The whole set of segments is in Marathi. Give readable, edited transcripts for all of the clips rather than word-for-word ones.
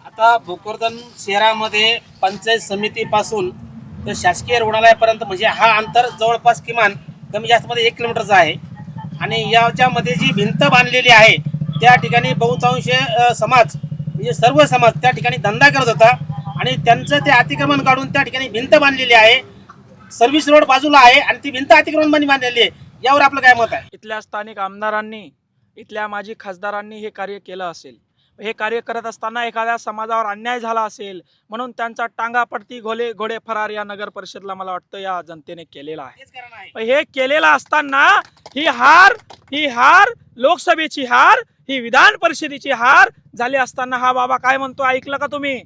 आता भोकरदन शहरामध्ये पंचायत समितीपासून तर शासकीय रुग्णालयापर्यंत म्हणजे हा अंतर जवळपास किमान कमी जास्त मध्ये 1 किलोमीटरचा आहे आणि याच्यामध्ये जी भिंत बांधलेली आहे त्या ठिकाणी बहुतांश समाज म्हणजे सर्व समाज त्या ठिकाणी धंदा करत होता आणि त्यांचं ते अतिक्रमण काढून त्या ठिकाणी भिंत बांधलेली आहे. सर्व्हिस रोड बाजूला आहे आणि ती भिंत अतिक्रमण बांधलेली आहे. यावर आपलं काय मत आहे? इथल्या स्थानिक आमदारांनी, इथल्या माजी खासदारांनी हे कार्य केलं असेल. हे कार्य करत असताना एखाद्या समाजावर अन्याय झाला असेल म्हणून त्यांचा टांगा पडती घोडे फरार या नगर परिषदला मला वाटतं या जनतेने केलेला आहे. हे केलेलं असताना ही हार लोकसभेची हार, ही विधान परिषदेची हार झाली असताना हा बाबा काय म्हणतो ऐकलं का तुम्ही?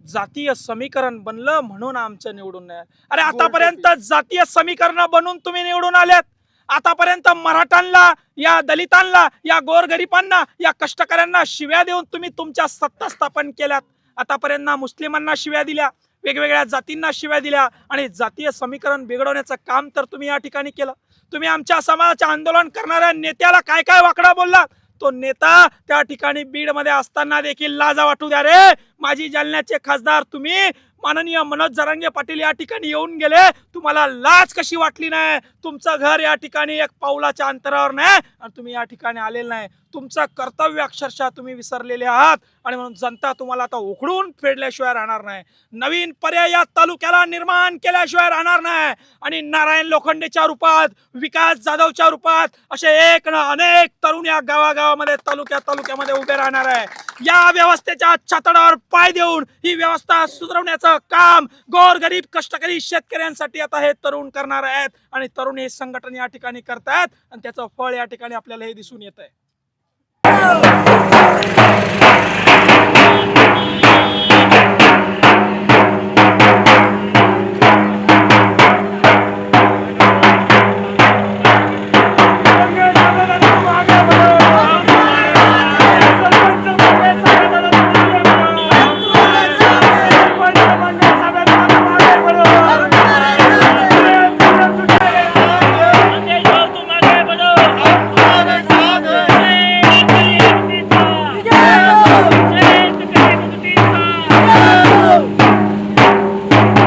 जातीय समीकरण बनलं म्हणून आमचं निवडून नाही. अरे आतापर्यंत जातीय समीकरण बनून तुम्ही निवडून आल्यात. आतापर्यंत मराठ्यांना, या दलितांना, या गोरगरिबांना, या कष्टकऱ्यांना शिव्या देऊन तुम्ही तुमच्या सत्ता स्थापन केल्यात. आतापर्यंत मुस्लिमांना शिव्या दिल्या, वेगवेगळ्या जातींना शिव्या दिल्या आणि जातीय समीकरण बिघडवण्याचं काम तर तुम्ही या ठिकाणी केलं. तुम्ही आमच्या समाजाचे आंदोलन करणाऱ्या नेत्याला काय काय वाकडा बोलला. तो नेता त्या ठिकाणी बीड मध्ये असताना देखील लाजा वाटू द्या रे. माजी जालन्याचे खासदार तुम्ही माननीय मनोज जरांगे पाटील या ठिकाणी येऊन गेले, तुम्हाला लाज कशी वाटली नाही? तुमचं घर या ठिकाणी 1 पावलाच्या अंतरावर नाही आणि तुम्ही या ठिकाणी आलेले नाही. तुमचं कर्तव्य अक्षरशः तुम्ही विसरलेले आहात आणि म्हणून जनता तुम्हाला आता उखडून फेडल्याशिवाय राहणार नाही. नवीन पर्याय या तालुक्याला निर्माण केल्याशिवाय राहणार नाही आणि नारायण लोखंडेच्या रूपात, विकास जाधवच्या रूपात असे एक ना अनेक तरुण या गावागावामध्ये तालुक्यामध्ये उभे राहणार आहे. या व्यवस्थेच्या छातडावर पाय देऊन ही व्यवस्था सुधारवण्याचं काम गोरगरीब कष्टकरी शेतकऱ्यांसाठी आता हे तरुण करणार आहेत आणि तरुण हे संघटन या ठिकाणी करतायत आणि त्याचं फळ या ठिकाणी आपल्याला हे दिसून येत आहे.